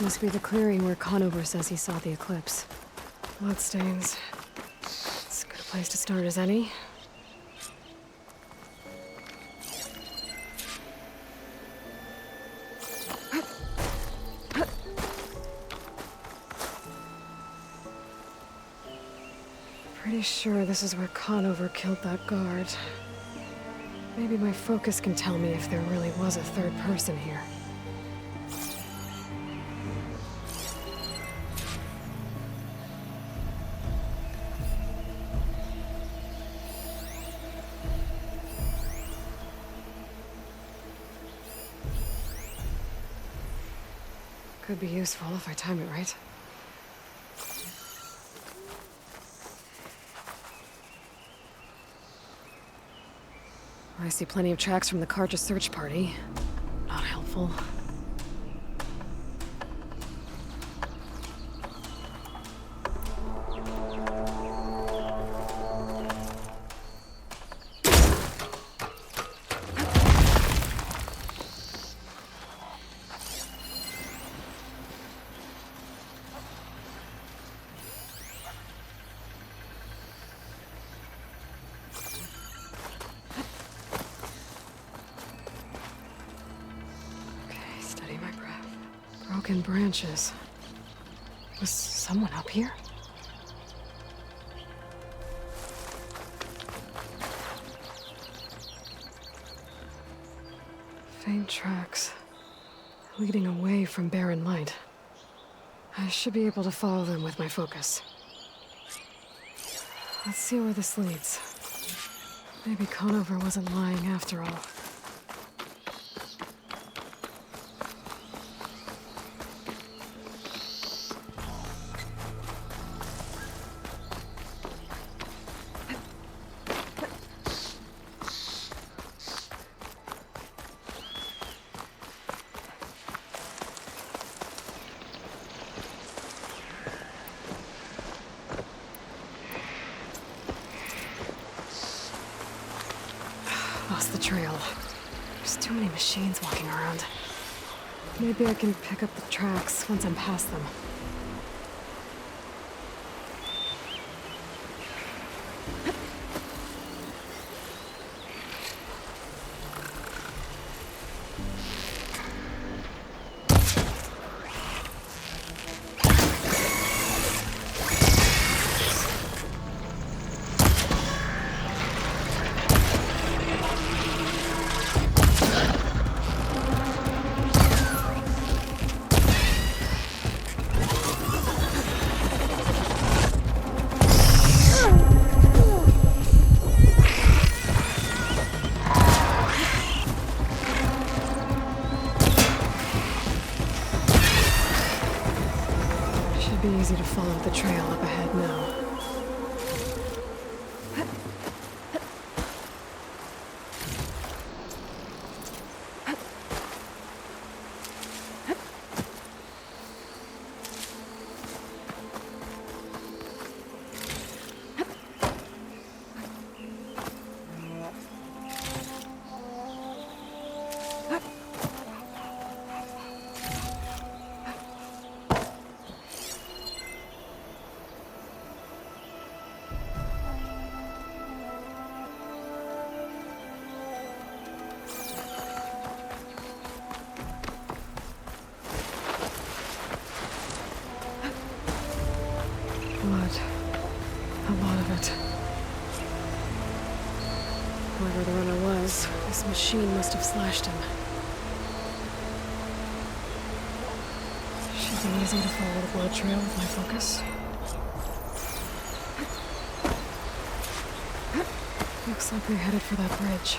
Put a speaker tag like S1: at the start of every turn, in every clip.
S1: Must be the clearing where Conover says he saw the eclipse. Bloodstains. It's as good a place to start as any. Pretty sure this is where Conover killed that guard. Maybe my focus can tell me if there really was a third person here. Could be useful if I time it right. I see plenty of tracks from the Carja search party. Not helpful. Broken branches. Was someone up here? Faint tracks, leading away from barren light. I should be able to follow them with my focus. Let's see where this leads. Maybe Conover wasn't lying after all. Lost the trail. There's too many machines walking around. Maybe I can pick up the tracks once I'm past them. Be easy to follow the trail up ahead now. Blood. A lot of it. Whoever the runner was, this machine must have slashed him. Should be easy to follow the blood trail with my focus. Looks like they're headed for that bridge.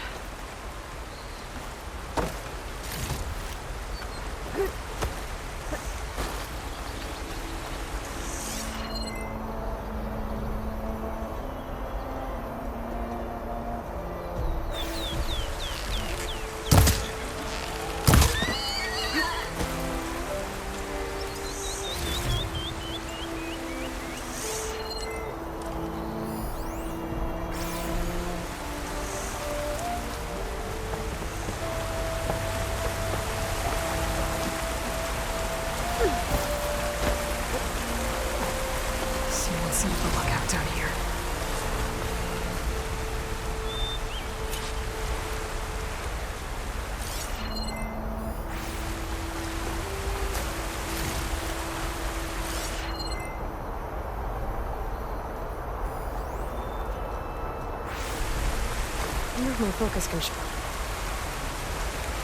S1: wonder if my focus can show.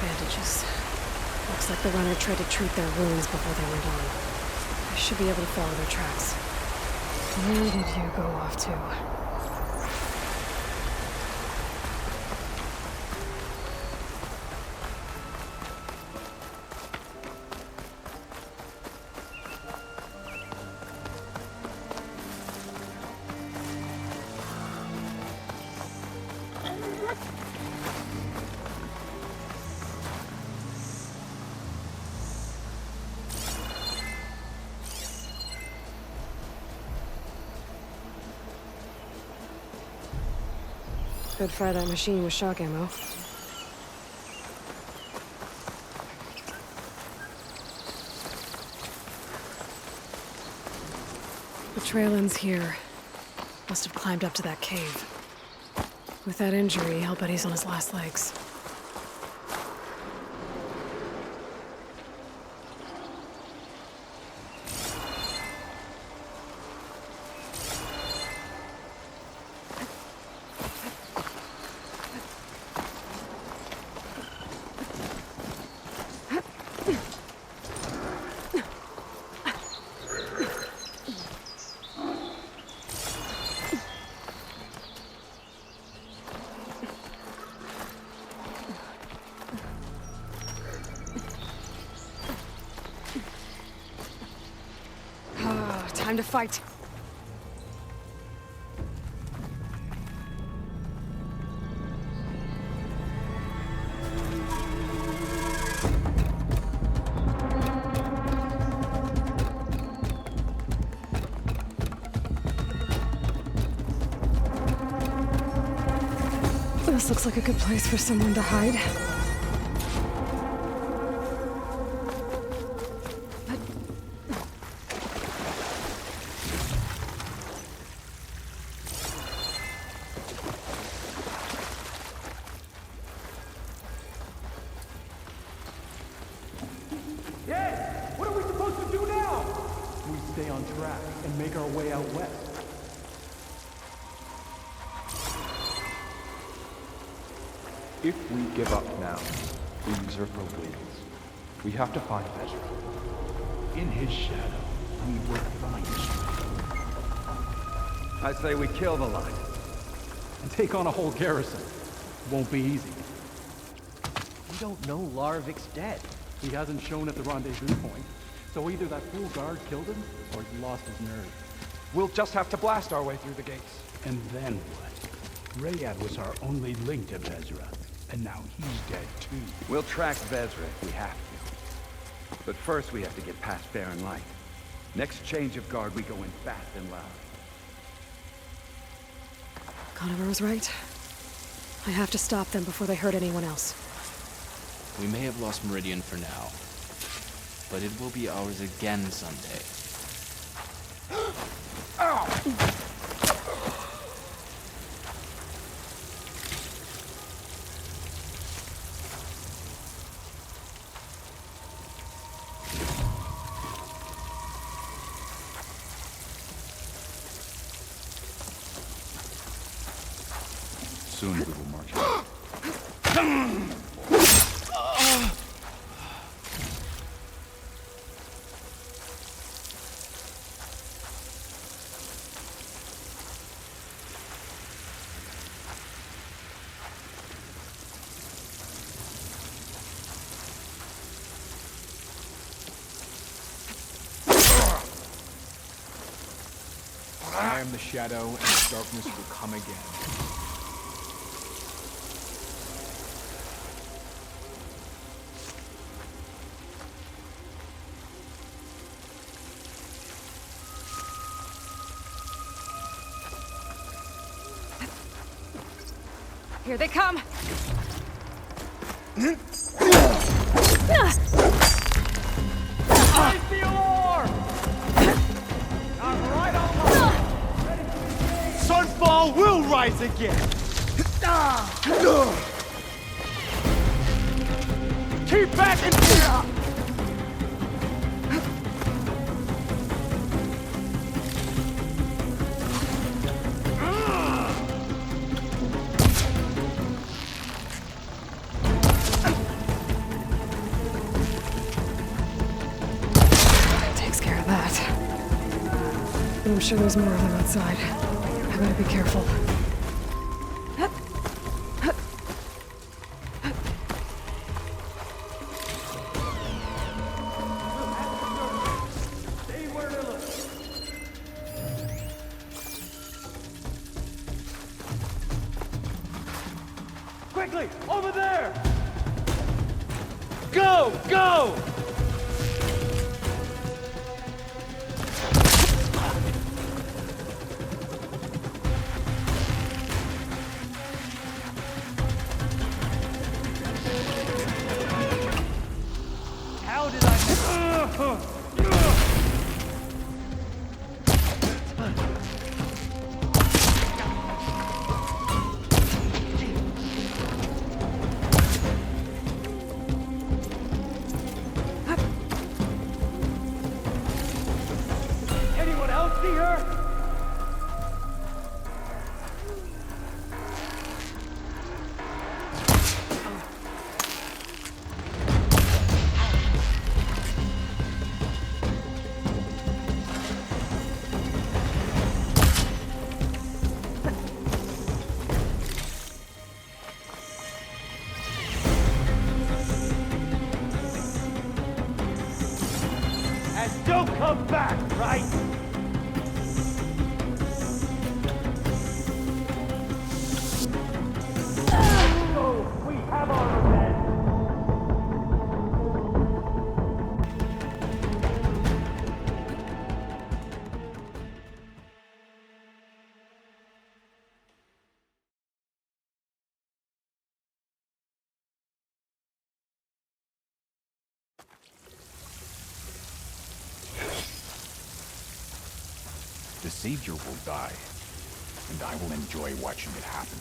S1: Bandages. Looks like the runner tried to treat their wounds before they went on. I should be able to follow their tracks. Where did you go off to? Could fire that machine with shock ammo. The trail ends here. Must have climbed up to that cave. With that injury, I'll bet he's on his last legs. Time to fight. This looks like a good place for someone to hide.
S2: Stay on track and make our way out west.
S3: If we give up now, the usurper wins. We have to find Ezra.
S2: In his shadow, we will find him.
S4: I say we kill the line.
S2: And take on a whole garrison. Won't be easy.
S5: We don't know Larvik's dead.
S2: He hasn't shown at the rendezvous point. So either that fool guard killed him, or he lost his nerve.
S3: We'll just have to blast our way through the gates.
S6: And then what? Rayad was our only link to Vezra, and now he's dead too.
S4: We'll track Vezra if we have to. But first we have to get past Baron Light. Next change of guard, we go in fast and loud.
S1: Conover was right. I have to stop them before they hurt anyone else.
S7: We may have lost Meridian for now, but it will be ours again someday.
S4: Soon we will march.
S3: I am the shadow, and the darkness will come again.
S1: Here they come!
S2: Raise the alarm! I'm right on the Sunfall will rise again! Keep back and...
S1: I'm sure there's more of them outside. I better be careful.
S2: Quickly! Over there! Go! Go! How did I... Anyone else see her? And don't come back, right? So we have our revenge.
S6: The Savior will die, and I will enjoy watching it happen.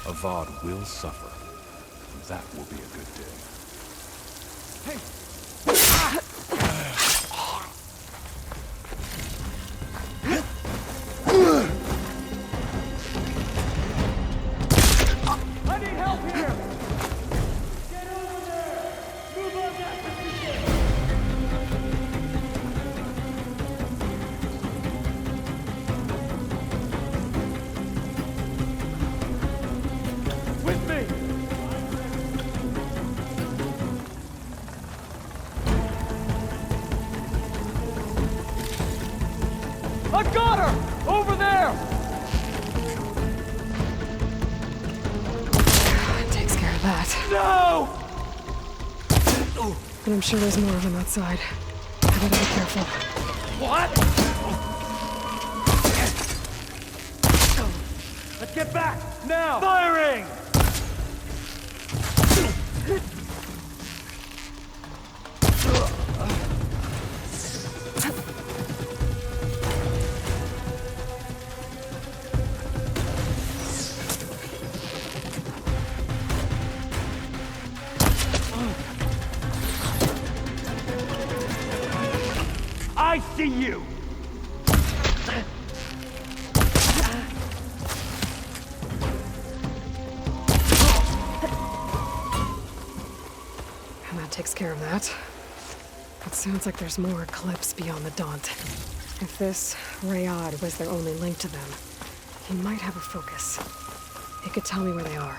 S6: Avad will suffer. That will be a good day.
S2: I need help here! Get over there! Move on that position! With me! I got her! Over there!
S1: That takes care of that.
S2: No!
S1: And I'm sure there's more of them outside. I better be careful.
S2: What? Let's get back! Now! Firing! I see you!
S1: And that takes care of that. It sounds like there's more clips beyond the Daunt. If this Rayad was their only link to them, he might have a focus. He could tell me where they are.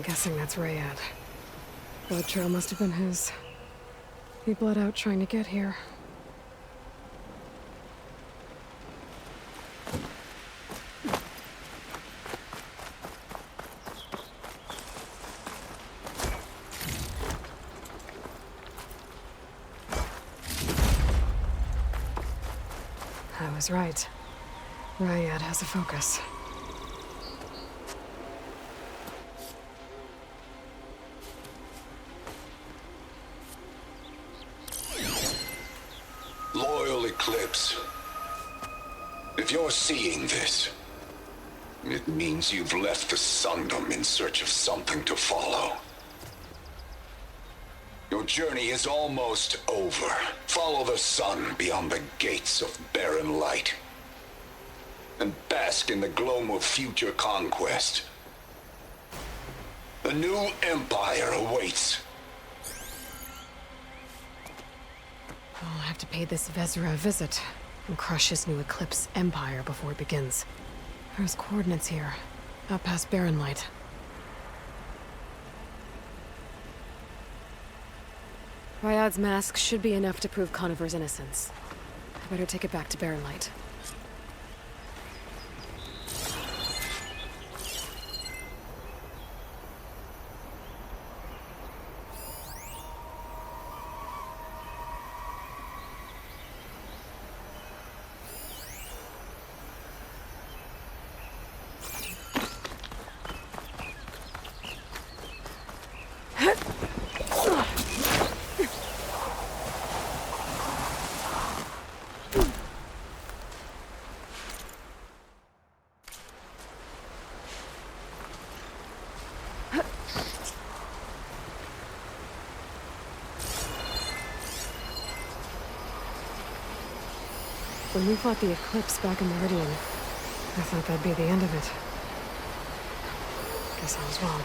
S1: guessing that's Rayad. Blood trail must have been his. He bled out trying to get here. I was right. Rayad has a focus.
S8: Loyal Eclipse. If you're seeing this, it means you've left the Sundom in search of something to follow. Your journey is almost over. Follow the sun beyond the gates of barren light. And bask in the gloam of future conquest. The new empire awaits.
S1: I'll have to pay this Vezra a visit and crush his new Eclipse empire before it begins. There's coordinates here, out past Barren Light. Ryad's mask should be enough to prove Conover's innocence. I better take it back to Barren Light. When we fought the Eclipse back in Meridian, I thought that'd be the end of it. Guess I was wrong.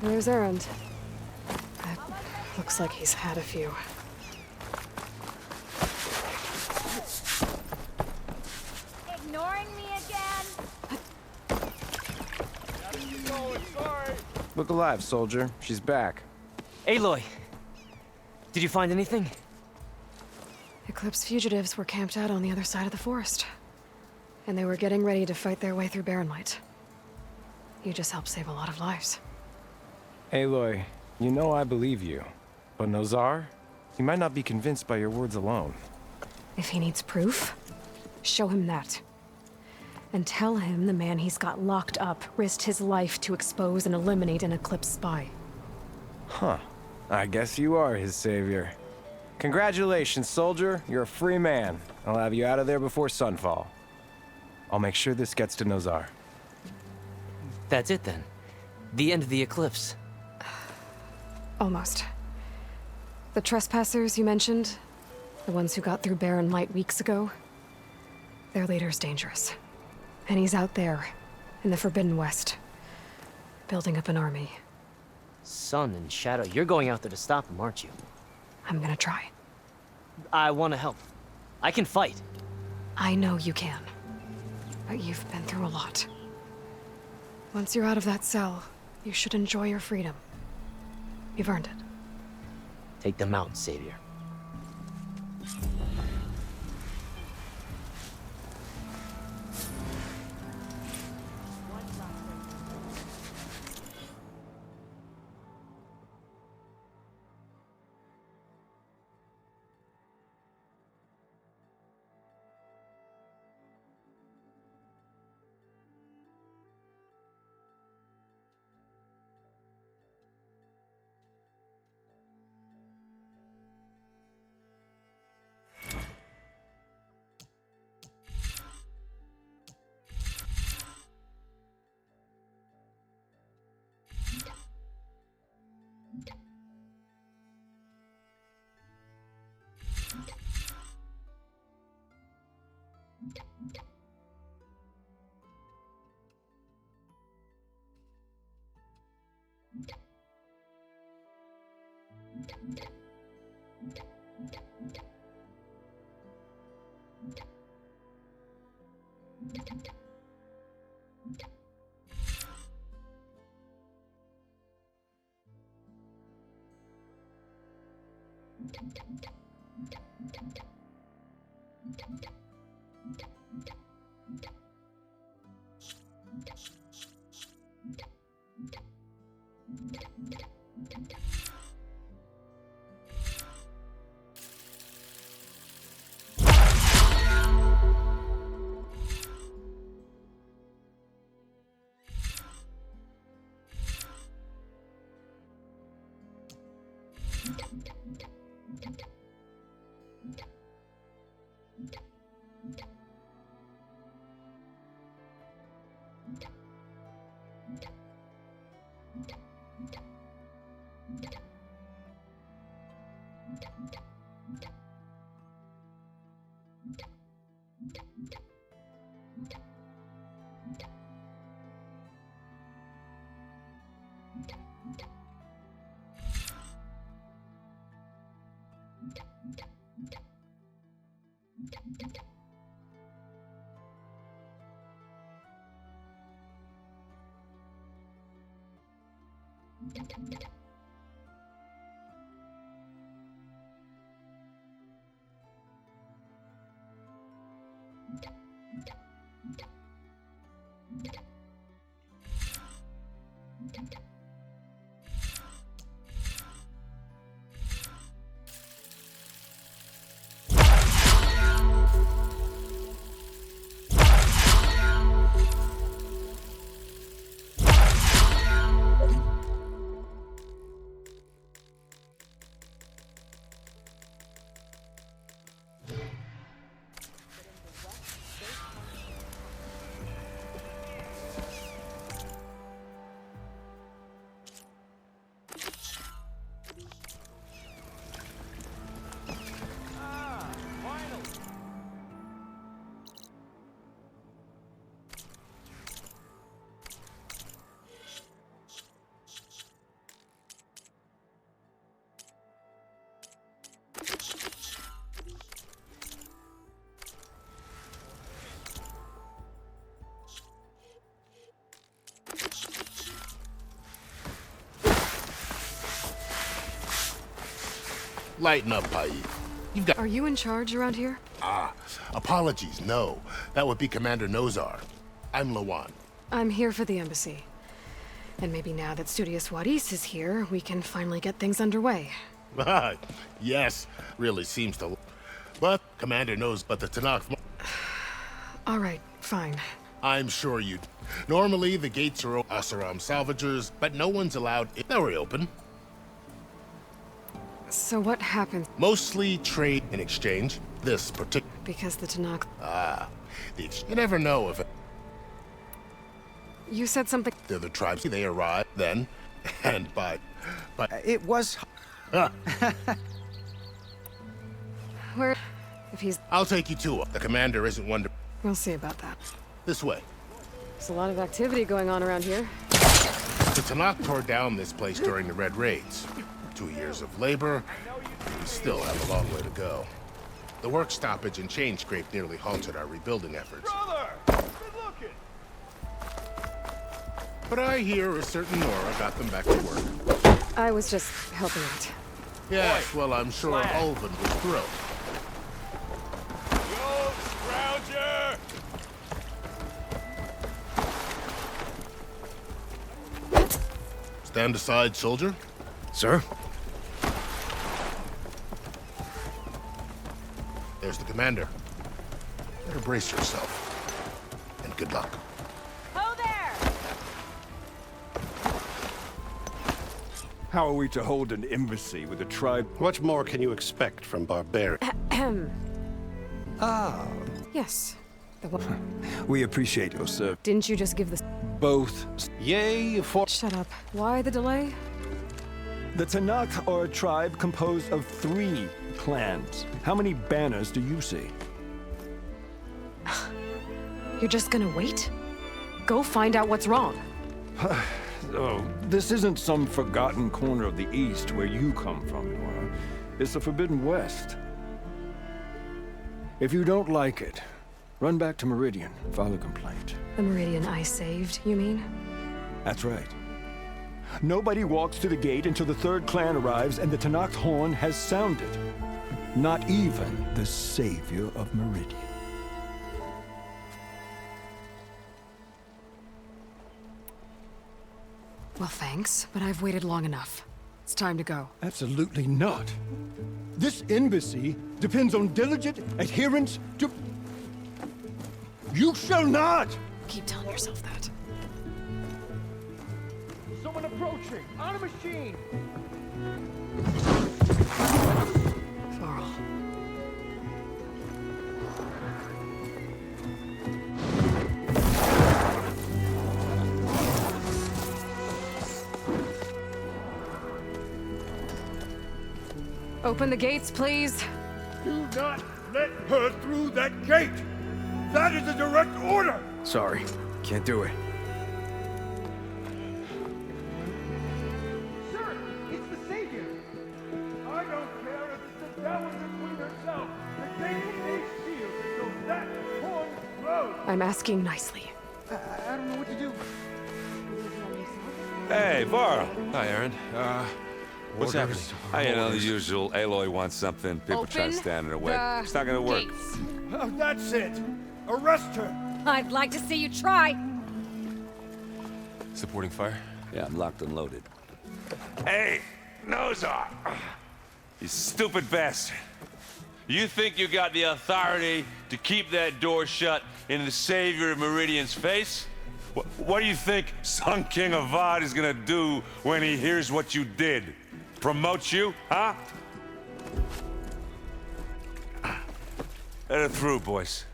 S1: Where's Erend? It looks like he's had a few.
S9: Ignoring me again?
S10: Look alive, soldier. She's back.
S5: Aloy! Did you find anything?
S1: Eclipse fugitives were camped out on the other side of the forest. And they were getting ready to fight their way through Barren Light. You just helped save a lot of lives.
S10: Aloy, you know I believe you. But Nozar? He might not be convinced by your words alone.
S1: If he needs proof, show him that. And tell him the man he's got locked up risked his life to expose and eliminate an Eclipse spy.
S10: Huh. I guess you are his savior. Congratulations, soldier. You're a free man. I'll have you out of there before sunfall. I'll make sure this gets to Nozar.
S5: That's it then. The end of the Eclipse.
S1: Almost. The trespassers you mentioned, the ones who got through Barren Light weeks ago, their leader's dangerous. And he's out there, in the Forbidden West, building up an army.
S5: Sun and Shadow, you're going out there to stop him, aren't you?
S1: I'm gonna try.
S5: I want to help. I can fight.
S1: I know you can. But you've been through a lot. Once you're out of that cell, you should enjoy your freedom. You've earned it.
S5: Take them out, Savior.
S11: Lighten up, Pai. You've got...
S1: Are you in charge around here?
S11: Apologies, no. That would be Commander Nozar. I'm Lawan.
S1: I'm here for the embassy. And maybe now that Studios Juarez is here, we can finally get things underway.
S11: Yes, really seems to... But Commander knows but the Tanakh...
S1: All right, fine.
S11: I'm sure you... Normally, the gates are Asaram salvagers, but no one's allowed... Now we're open.
S1: So what happened?
S11: Mostly trade in exchange. This particular...
S1: Because the Tanakh...
S11: You never know if...
S1: You said something...
S11: The other tribes, they arrive then, and but
S10: It was...
S1: Where... If he's...
S11: I'll take you to him. The commander isn't one to...
S1: We'll see about that.
S11: This way.
S1: There's a lot of activity going on around here.
S11: The Tanakh tore down this place during the Red Raids. 2 years of labor, we still have a long way to go. The work stoppage and chain scrape nearly halted our rebuilding efforts.
S2: Brother! Good looking!
S11: But I hear a certain Nora got them back to work.
S1: I was just helping out.
S11: Yes, well, I'm sure Ulvin was thrilled.
S2: Yo, Scrounger!
S11: Stand aside, soldier.
S10: Sir?
S11: There's the commander. Better brace yourself. And good luck.
S9: Ho there!
S6: How are we to hold an embassy with a tribe?
S11: What more can you expect from barbarians?
S1: Yes. The one...
S6: We appreciate your service.
S1: Didn't you just give the...
S6: Both.
S11: Yay for...
S1: Shut up. Why the delay?
S6: The Tanakh are a tribe composed of 3 clans. How many banners do you see?
S1: You're just gonna wait? Go find out what's wrong.
S6: Oh, this isn't some forgotten corner of the East where you come from, Nora. It's the Forbidden West. If you don't like it, run back to Meridian, file a complaint.
S1: The Meridian I saved, you mean?
S6: That's right. Nobody walks to the gate until the 3rd clan arrives and the Tanakh horn has sounded. Not even the savior of Meridian.
S1: Well, thanks, but I've waited long enough. It's time to go.
S6: Absolutely not. This embassy depends on diligent adherence to... You shall not!
S1: Keep telling yourself that.
S2: Someone approaching! On a machine!
S1: Varl. Open the gates, please.
S6: Do not let her through that gate! That is a direct order!
S10: Sorry, can't do it.
S2: Sir, it's the Savior!
S6: I don't care if it's the Dowager Queen herself! The gate stays sealed until that horn blows!
S1: I'm asking nicely.
S2: I don't know what to do.
S12: Hey, Varl.
S13: Hi, Aaron. What's happening?
S12: You know, the usual. Aloy wants something. People try to stand in her way. It's not gonna work.
S6: That's it! Arrest her!
S9: I'd like to see you try.
S13: Supporting fire?
S12: Yeah, I'm locked and loaded. Hey, Nozar! You stupid bastard. You think you got the authority to keep that door shut in the savior of Meridian's face? What do you think Sun King Avad is gonna do when he hears what you did? Promote you, huh? Let her through, boys.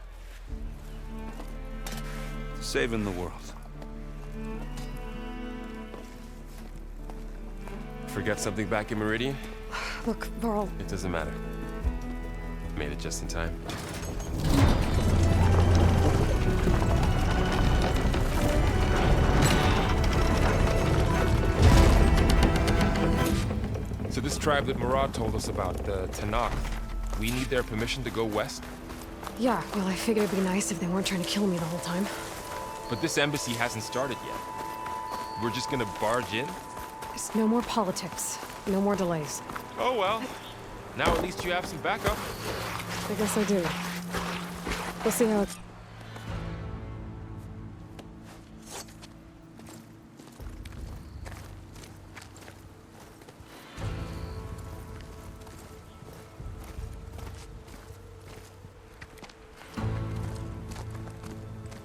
S12: Saving the world.
S13: Forget something back in Meridian?
S1: Look, Varl.
S13: It doesn't matter. Made it just in time. So this tribe that Murad told us about, the Tanakh, we need their permission to go west?
S1: Yeah, well, I figured it'd be nice if they weren't trying to kill me the whole time.
S13: But this embassy hasn't started yet. We're just gonna barge in?
S1: There's no more politics. No more delays.
S13: Oh well. Now at least you have some backup.
S1: I guess I do. We'll see how it...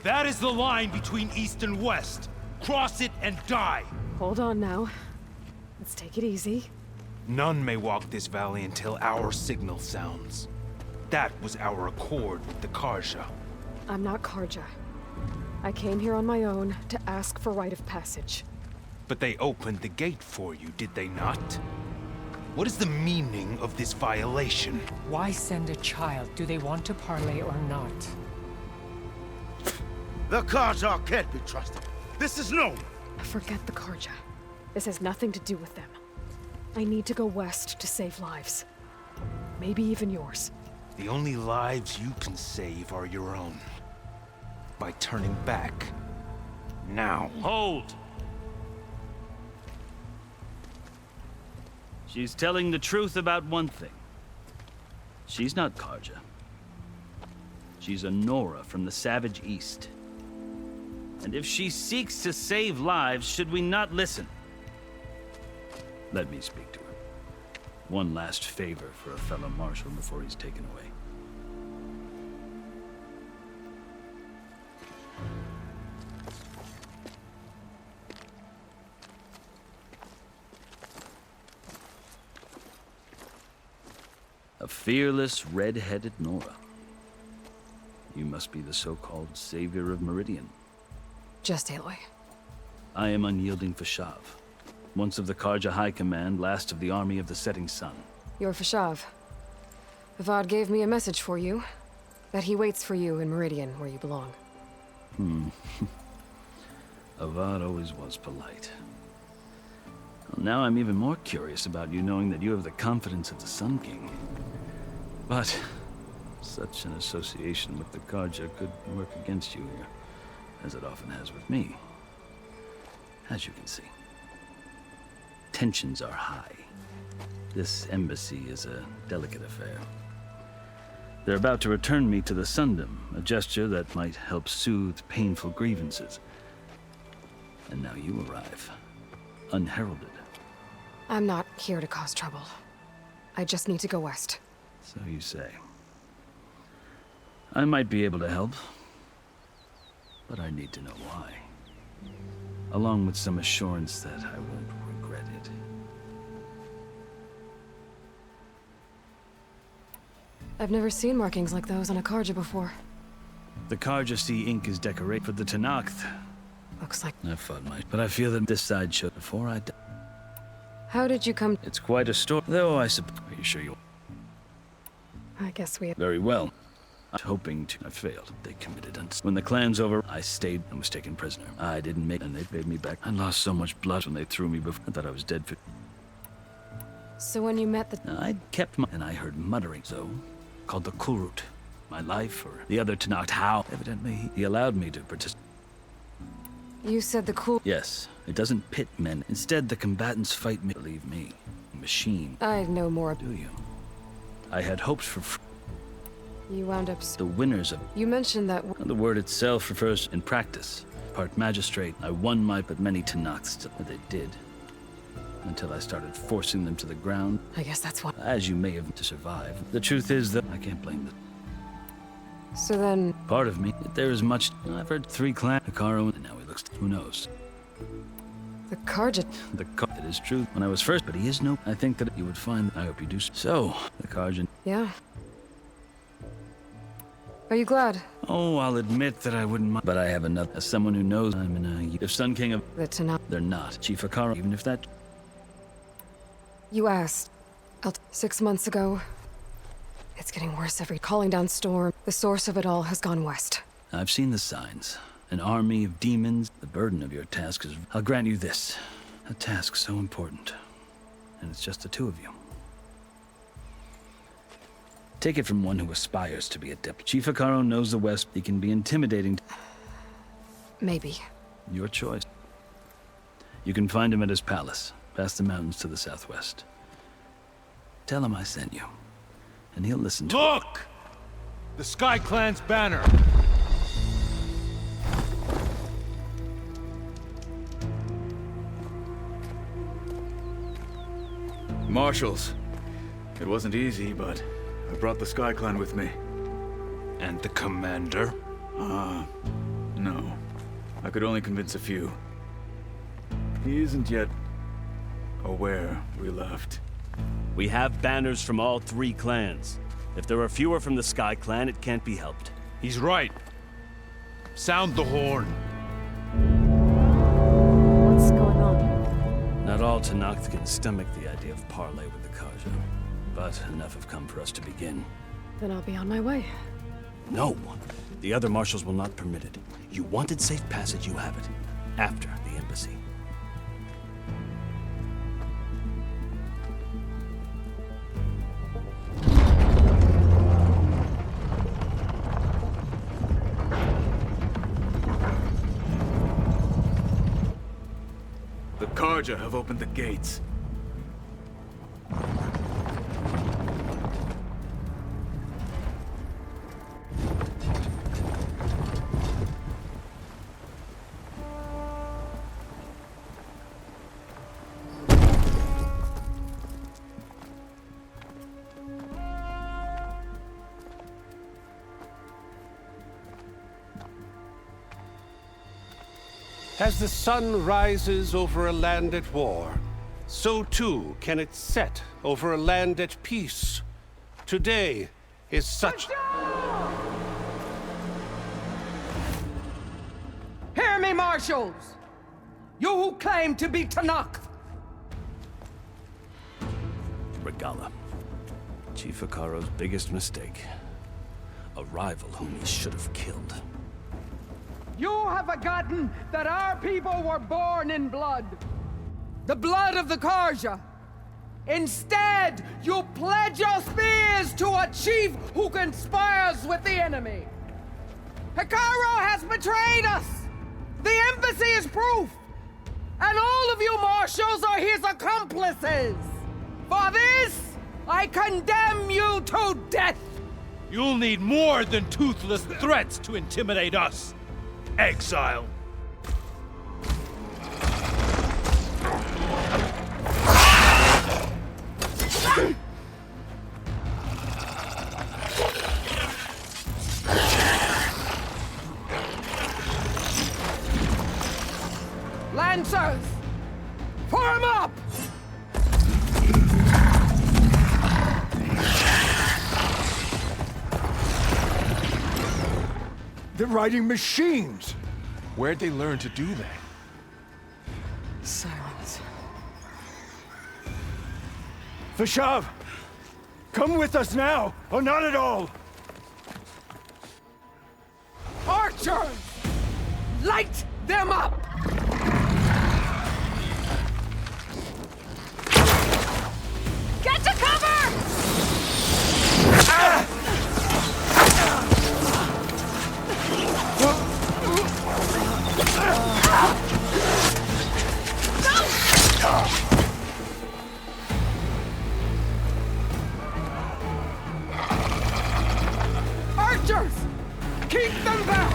S2: That is the line between East and West. Cross it and die.
S1: Hold on now. Let's take it easy.
S2: None may walk this valley until our signal sounds. That was our accord with the Karja.
S1: I'm not Karja. I came here on my own to ask for rite of passage.
S2: But they opened the gate for you, did they not? What is the meaning of this violation?
S14: Why send a child? Do they want to parley or not?
S2: The Karja can't be trusted. This is known.
S1: Forget the Karja. This has nothing to do with them. I need to go west to save lives. Maybe even yours.
S2: The only lives you can save are your own. By turning back. Now.
S15: Hold! She's telling the truth about one thing. She's not Karja. She's a Nora from the Savage East. And if she seeks to save lives, should we not listen? Let me speak to her. One last favor for a fellow marshal before he's taken away. A fearless, red-headed Nora. You must be the so-called savior of Meridian.
S1: Just Aloy.
S15: I am unyielding Fashav. Once of the Karja High Command, last of the army of the Setting Sun.
S1: You're Fashav. Avad gave me a message for you. That he waits for you in Meridian, where you belong.
S15: Avad always was polite. Well, now I'm even more curious about you knowing that you have the confidence of the Sun King. But such an association with the Karja could work against you here, as it often has with me. As you can see. Tensions are high. This embassy is a delicate affair. They're about to return me to the Sundom, a gesture that might help soothe painful grievances. And now you arrive, unheralded.
S1: I'm not here to cause trouble. I just need to go west.
S15: So you say. I might be able to help, but I need to know why. Along with some assurance that I won't regret it.
S1: I've never seen markings like those on a Karja before.
S15: The Karja Sea ink is decorated for the Tenakth.
S1: Looks like...
S15: I fought but I feel that this side should before I die.
S1: How did you come...
S15: It's quite a story, though I suppose... Are you sure you...
S1: I guess we...
S15: Very well. I was hoping to... I failed. They committed When the clan's over, I stayed and was taken prisoner. I didn't make... And they paid me back. I lost so much blood when they threw me before. I thought I was dead for...
S1: So when you met the...
S15: I'd kept my... And I heard muttering, so... Called the Kulrut. My life, or the other Tenakth how. Evidently, he allowed me to participate.
S1: You said the cool...
S15: Yes. It doesn't pit men. Instead, the combatants fight me. Believe me. Machine.
S1: I know more...
S15: Do you? I had hopes for...
S1: You wound up...
S15: The winners of...
S1: You mentioned that...
S15: The word itself refers in practice. Part magistrate. I won my... But many Tenakths... They did. Until I started forcing them to the ground.
S1: I guess that's what...
S15: As you may have to survive. The truth is that... I can't blame them.
S1: So then...
S15: Part of me. There is much... I've heard 3 clans... Hikaru, and now he looks... Who knows?
S1: The Karja...
S15: It is true. When I was first... But he is no... I think that you would find... I hope you do so. The Karja...
S1: Yeah. Are you glad?
S15: Oh, I'll admit that I wouldn't mind. But I have another... As someone who knows I'm in a... If Sun King of...
S1: The Tenakth...
S15: They're not. Chief Hikaru, even if that...
S1: You asked. 6 months ago. It's getting worse every... Calling down storm. The source of it all has gone west.
S15: I've seen the signs. An army of demons. The burden of your task is... I'll grant you this. A task so important. And it's just the 2 of you. Take it from one who aspires to be a deputy. Chief Hikaru knows the West. He can be intimidating.
S1: Maybe.
S15: Your choice. You can find him at his palace, past the mountains to the southwest. Tell him I sent you, and he'll listen to
S2: Look! The Sky Clan's banner.
S16: Marshals. It wasn't easy, but I brought the Sky Clan with me.
S2: And the commander?
S16: No. I could only convince a few. He isn't yet aware we left.
S15: We have banners from all 3 clans. If there are fewer from the Sky Clan, it can't be helped.
S2: He's right. Sound the horn.
S1: What's going on?
S15: Not all Tenakth can stomach the idea of parley with the Karja, but enough have come for us to begin.
S1: Then I'll be on my way.
S15: No! The other marshals will not permit it. You wanted safe passage, you have it. After the embassy.
S16: The Karja have opened the gates.
S17: As the sun rises over a land at war, so too can it set over a land at peace. Today is such...
S18: Hear me, marshals! You who claim to be Tenakth!
S15: Regala. Chief Akaro's biggest mistake. A rival whom he should have killed.
S18: You have forgotten that our people were born in blood. The blood of the Karja. Instead, you pledge your spears to a chief who conspires with the enemy. Akaro has betrayed us! The embassy is proof! And all of you marshals are his accomplices! For this, I condemn you to death!
S2: You'll need more than toothless threats to intimidate us. Exile.
S18: Lancers! Form up!
S6: They're riding machines!
S13: Where'd they learn to do that?
S1: Silence.
S6: Vashav! Come with us now, or not at all!
S18: Archers! Light them up!
S9: Get to cover!
S18: Archers! Keep them back!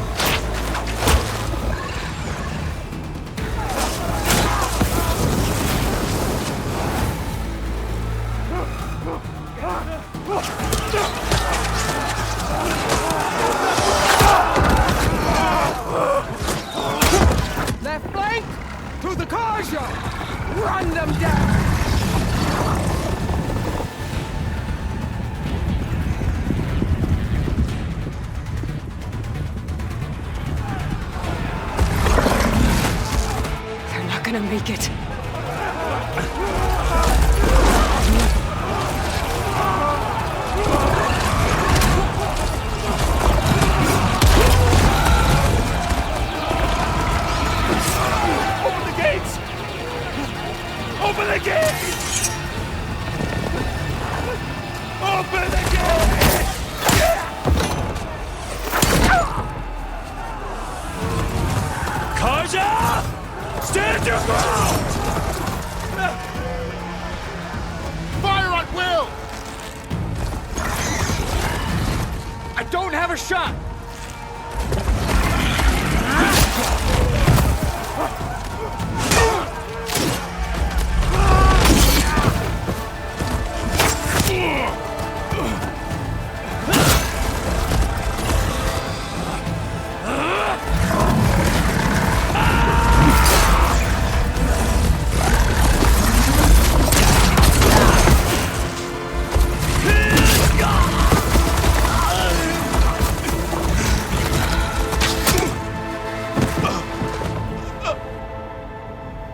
S18: Left flank to the Karja! Run them down!
S1: They're not gonna make it.
S2: Open the gates! Open the gates! Open the gates! Karja! Stand your ground! Fire at will! don't have a shot!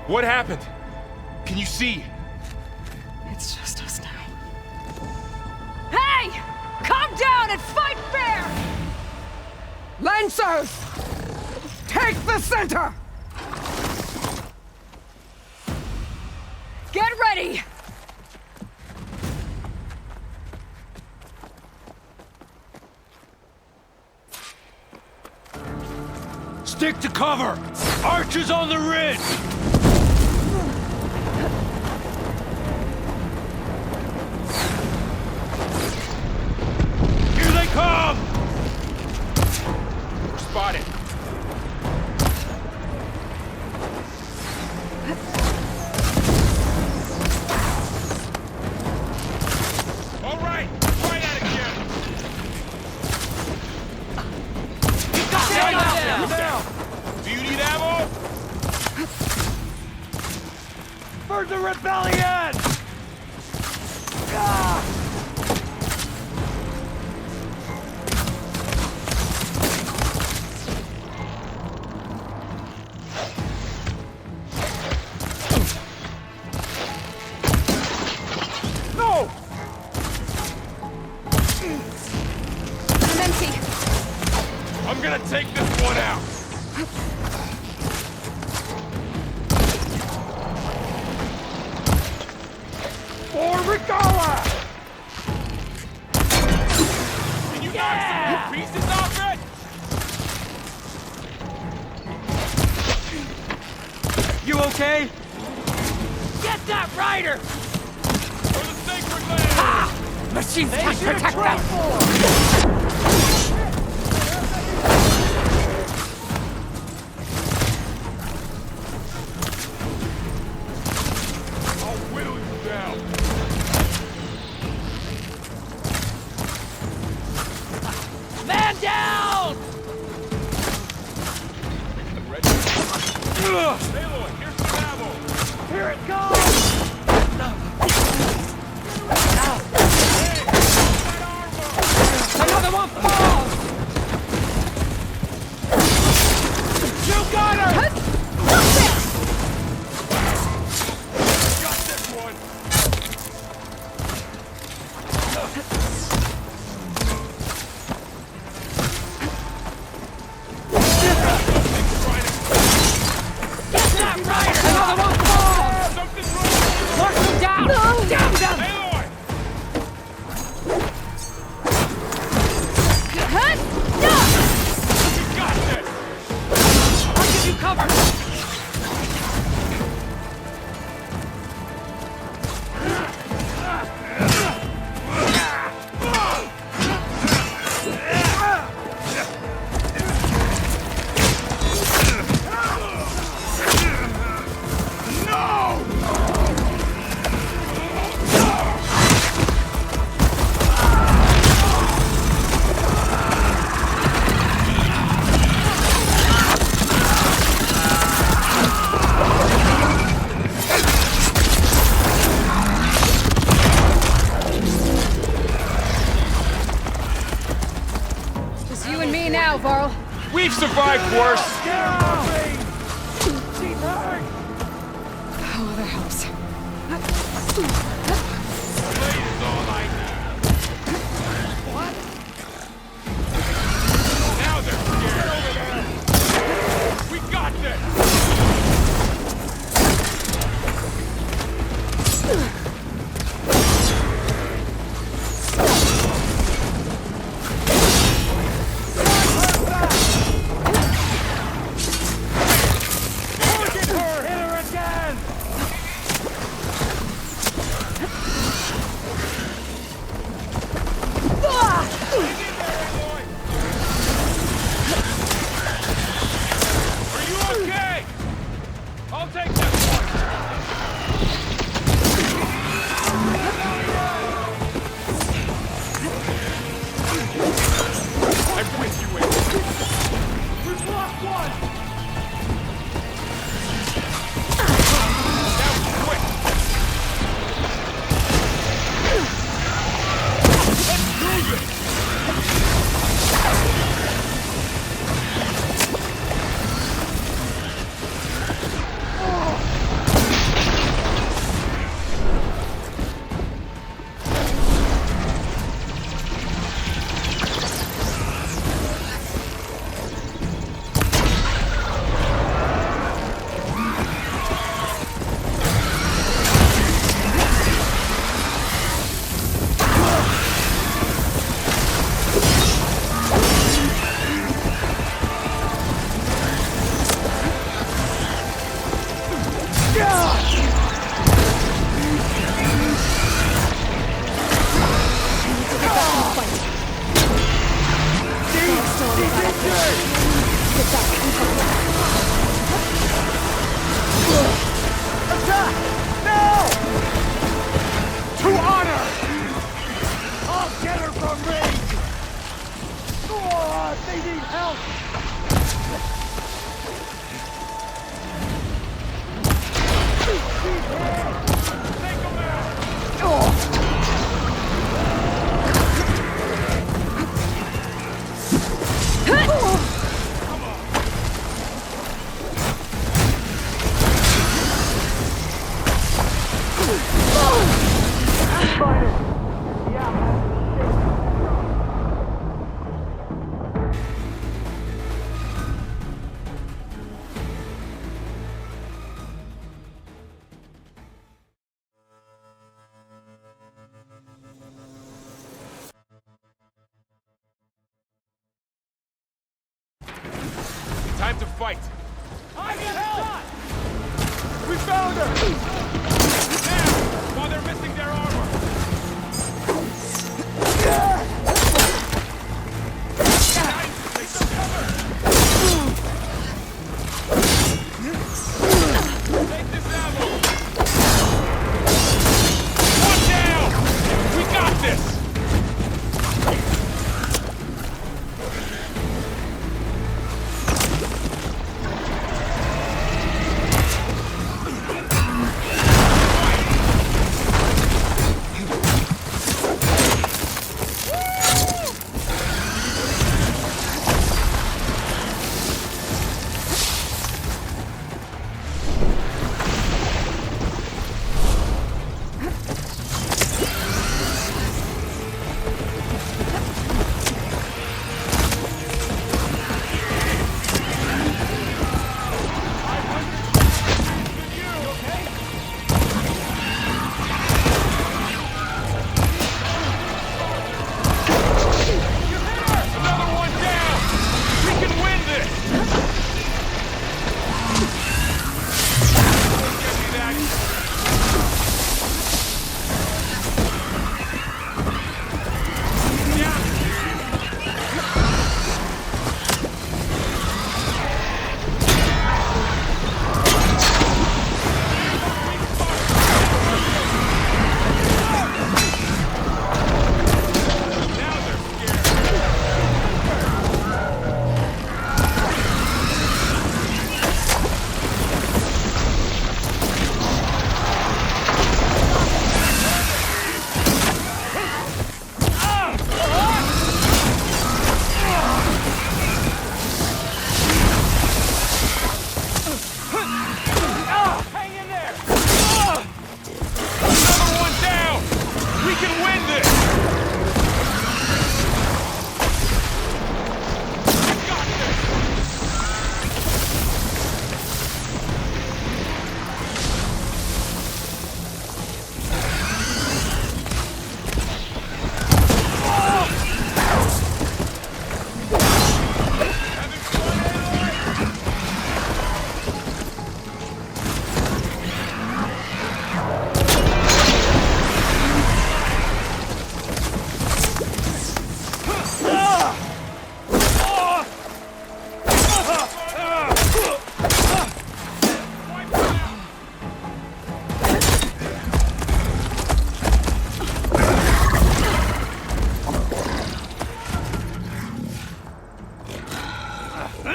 S13: What happened? Can you see?
S1: It's just us now.
S9: Hey! Calm down and fight fair!
S18: Lancers! Take the center!
S9: Get ready!
S2: Stick to cover! Archers on the ridge! Here they come!
S13: We're spotted. All right, try that again.
S2: Down!
S13: Do you need ammo?
S2: For the rebellion! No!
S9: I'm empty.
S13: I'm gonna take this one out.
S2: Formicola!
S13: Can you knock some more pieces off it?
S2: You okay?
S18: Get that rider!
S13: For the sacred land!
S18: Machines can't protect them!
S13: I'll whittle you down.
S18: Man down!
S13: Aloy, here's some ammo.
S2: Here it comes! Another one falls! You got her!
S13: Got this one.
S18: Get that rider! Another one falls!
S13: Something's wrong.
S18: Mark them down! Down them!
S13: Aloy! You got this.
S18: I'll give you cover!
S9: Just you and me now, Varl.
S13: We've survived worse.
S1: Oh, that helps.
S13: Blade is all I need. What? Now they're scared. We got this. Time to fight!
S2: I need help! We found her!
S13: Now! While they're missing their armor! Take this ammo! One down! We got this!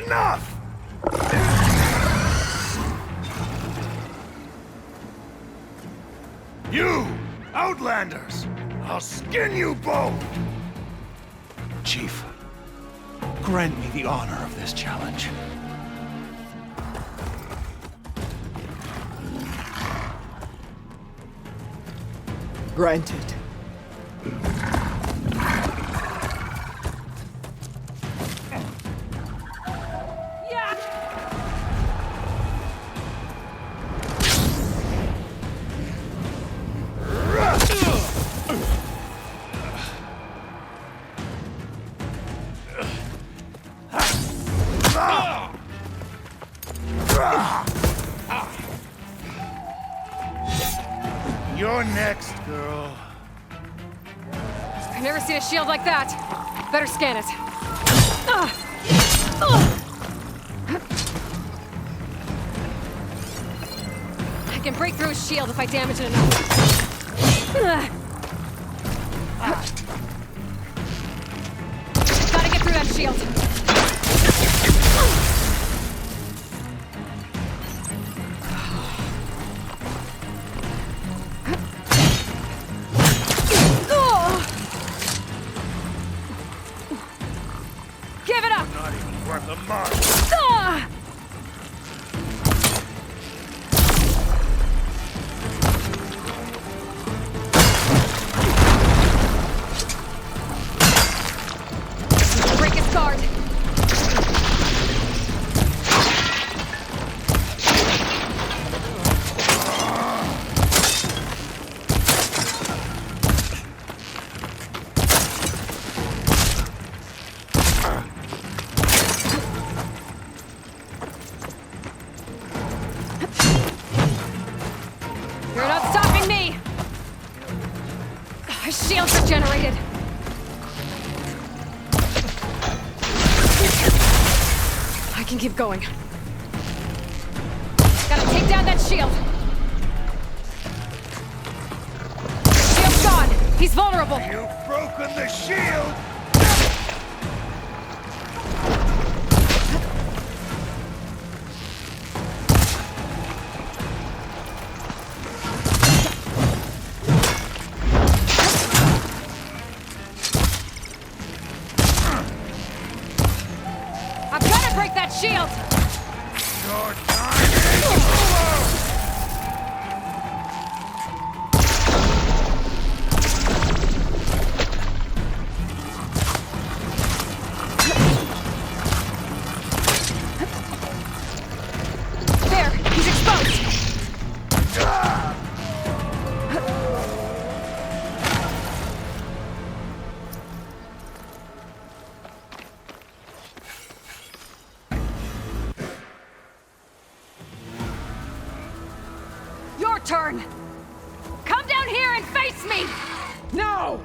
S2: Enough! You, Outlanders! I'll skin you both! Chief, grant me the honor of this challenge.
S18: Granted.
S2: You're next, girl.
S1: I've never seen a shield like that. Better scan it. I can break through his shield if I damage it enough. Gotta get through that shield. Give it up!
S2: Not even worth a mark.
S9: You're not stopping me! His shields are generated!
S1: I can keep going.
S9: Gotta take down that shield! Shield's gone! He's vulnerable!
S2: You've broken the shield!
S9: Shield!
S2: Your time is over!
S9: There! He's exposed! Your turn! Come down here and face me!
S18: No!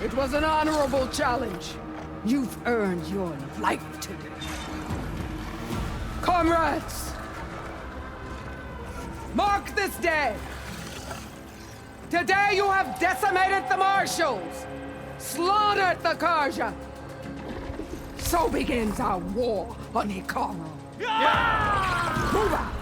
S18: It was an honorable challenge. You've earned your life today. Comrades! Mark this day! Today you have decimated the Marshals! Slaughtered the Karja! So begins our war on Hikaru. Move out!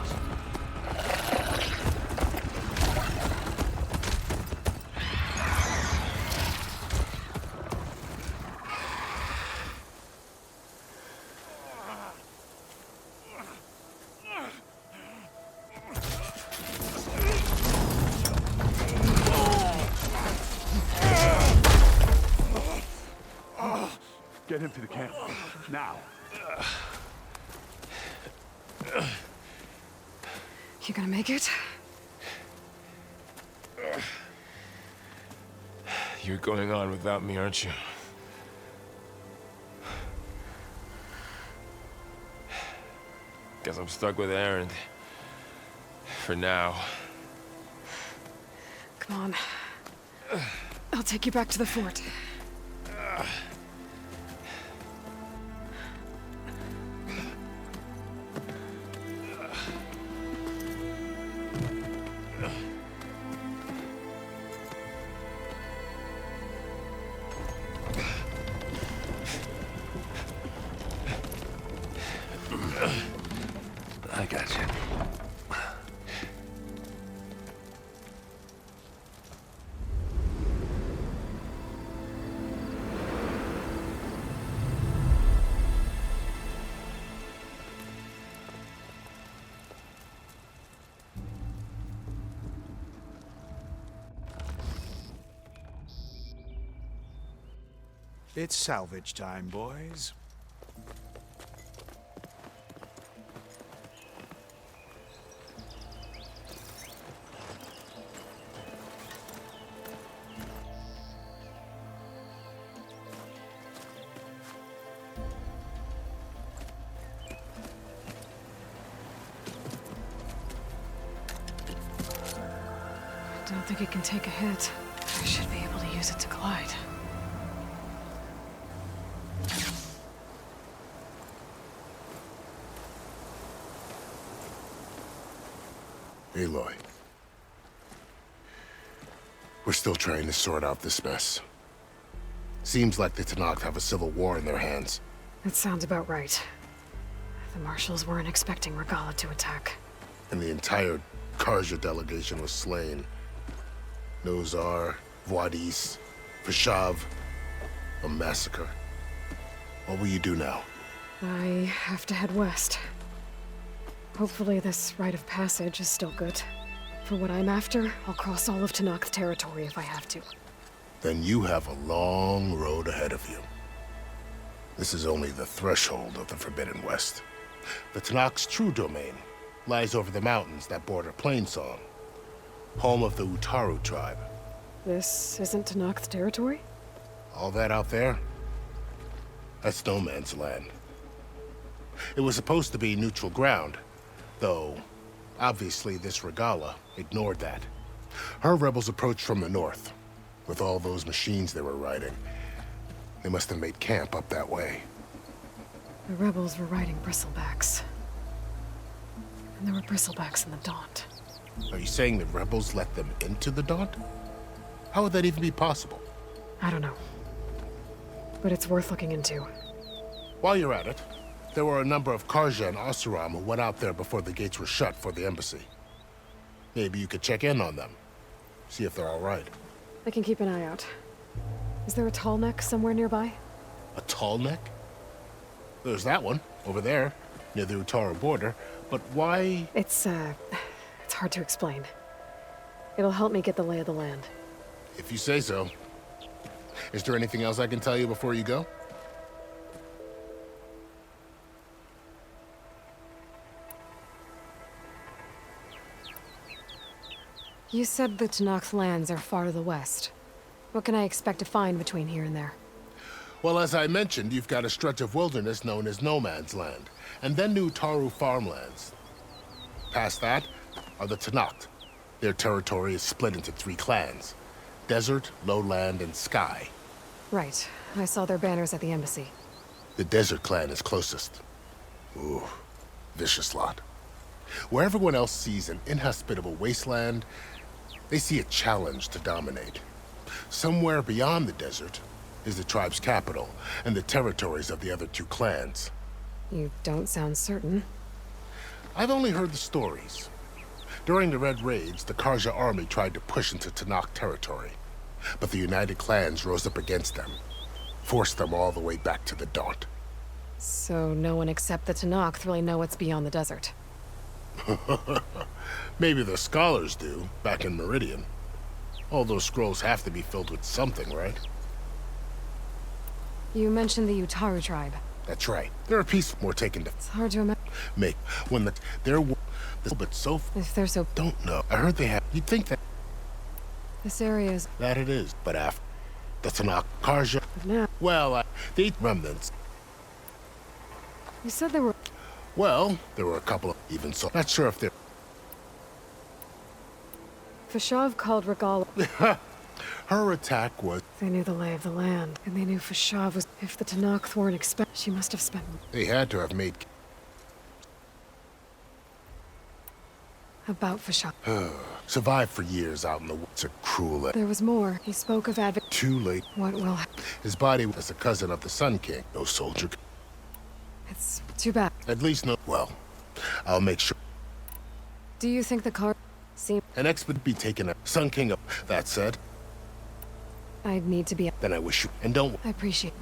S4: Get him to the camp. Now.
S1: You gonna make it?
S13: You're going on without me, aren't you? Guess I'm stuck with Erend. For now.
S1: Come on. I'll take you back to the fort.
S12: I got you.
S2: It's salvage time, boys.
S1: Don't think it can take a hit. I should be able to use it to glide.
S11: Aloy. We're still trying to sort out this mess. Seems like the Tenakth have a civil war in their hands.
S1: That sounds about right. The Marshals weren't expecting Regala to attack.
S11: And the entire Karja delegation was slain. Nozar, Vuadis, Vashav, a massacre. What will you do now?
S1: I have to head west. Hopefully this rite of passage is still good. For what I'm after, I'll cross all of Tenakth territory if I have to.
S11: Then you have a long road ahead of you. This is only the threshold of the Forbidden West. The Tenakth's true domain lies over the mountains that border Plainsong, home of the Utaru tribe.
S1: This isn't Tenakth territory?
S11: All that out there? That's no man's land. It was supposed to be neutral ground, though Obviously, this Regala ignored that. Her rebels approached from the north, with all those machines they were riding. They must have made camp up that way.
S1: The rebels were riding bristlebacks. And there were bristlebacks in the Daunt.
S11: Are you saying the rebels let them into the Daunt? How would that even be possible?
S1: I don't know. But it's worth looking into.
S11: While you're at it, there were a number of Karja and Oseram who went out there before the gates were shut for the embassy. Maybe you could check in on them. See if they're all right.
S1: I can keep an eye out. Is there a tall neck somewhere nearby?
S11: A tall neck? There's that one, over there, near the Utaru border. But why?
S1: It's hard to explain. It'll help me get the lay of the land.
S11: If you say so. Is there anything else I can tell you before you go?
S1: You said the Tenakth lands are far to the west. What can I expect to find between here and there?
S11: Well, as I mentioned, you've got a stretch of wilderness known as No Man's Land, and then new Utaru farmlands. Past that are the Tenakth. Their territory is split into 3 clans: Desert, Lowland, and Sky.
S1: Right. I saw their banners at the embassy.
S11: The Desert clan is closest. Ooh, vicious lot. Where everyone else sees an inhospitable wasteland, they see a challenge to dominate. Somewhere beyond the desert is the tribe's capital and the territories of the other 2 clans.
S1: You don't sound certain.
S11: I've only heard the stories. During the Red Raids, the Karja army tried to push into Tenakth territory, but the United Clans rose up against them, forced them all the way back to the Daunt.
S1: So no one except the Tenakth really know what's beyond the desert.
S11: Maybe the scholars do, back in Meridian. All those scrolls have to be filled with something, right?
S1: You mentioned the Utaru tribe.
S11: That's right. They're a piece more taken to...
S1: It's hard to imagine.
S11: Make when they're... But so...
S1: If they're so...
S11: Don't know. I heard they have... You'd think that...
S1: This area is...
S11: That it is. But after... The Tenakth Karja...
S1: Now...
S11: Well, they eat remnants.
S1: You said there were...
S11: Well, there were a couple of... Even so... Not sure if they're...
S1: Fashav called Regala.
S11: Her attack was...
S1: They knew the lay of the land, and they knew Fashav was... If the Tenakth weren't expect... She must have spent...
S11: They had to have made...
S1: About Fashav.
S11: Survived for years out in the woods. A cruel...
S1: There was more. He spoke of
S11: Too late.
S1: What will...
S11: His body was a cousin of the Sun King. No soldier...
S1: It's too bad.
S11: At least no... Well, I'll make sure...
S1: Do you think the car... seem...
S11: An expert be taken up. Sun King up. That said...
S1: I'd need to be...
S11: Then I wish you... And don't...
S1: I appreciate...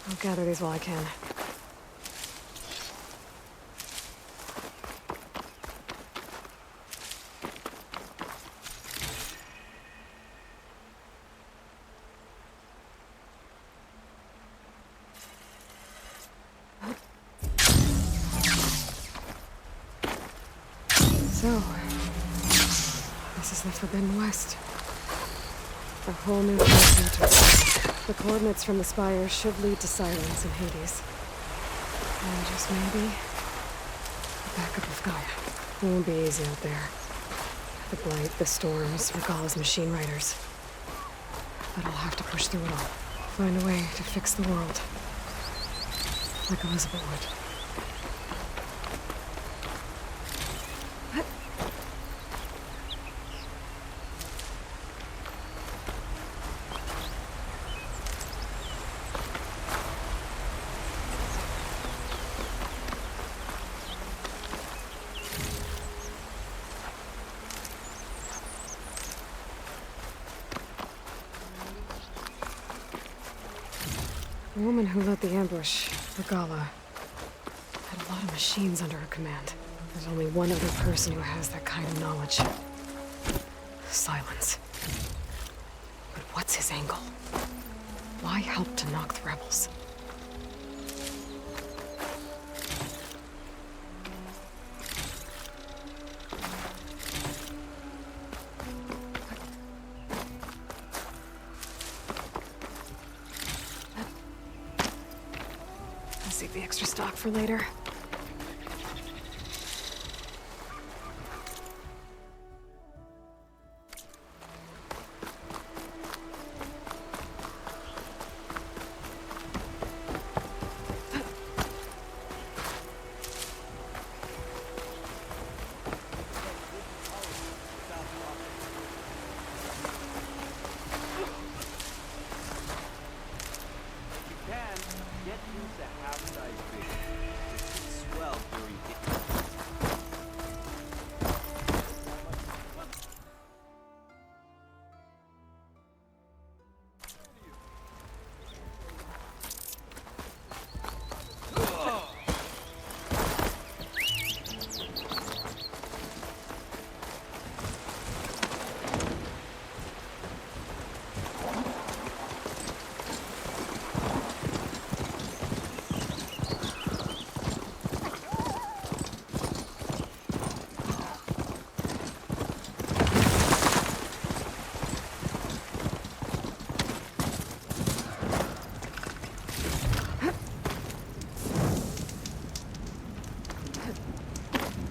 S1: I'll gather these while I can. So, this is the Forbidden West. A whole new continent. The coordinates from the spire should lead to Silence in Hades. And just maybe, the backup of Gaia. It won't be easy out there. The blight, the storms, Regala's machine riders. But I'll have to push through it all. Find a way to fix the world. Like Elizabeth would. The woman who led the ambush, Regala, had a lot of machines under her command. There's only one other person who has that kind of knowledge. Silence. But what's his angle? Why help to knock the rebels? Save the extra stock for later.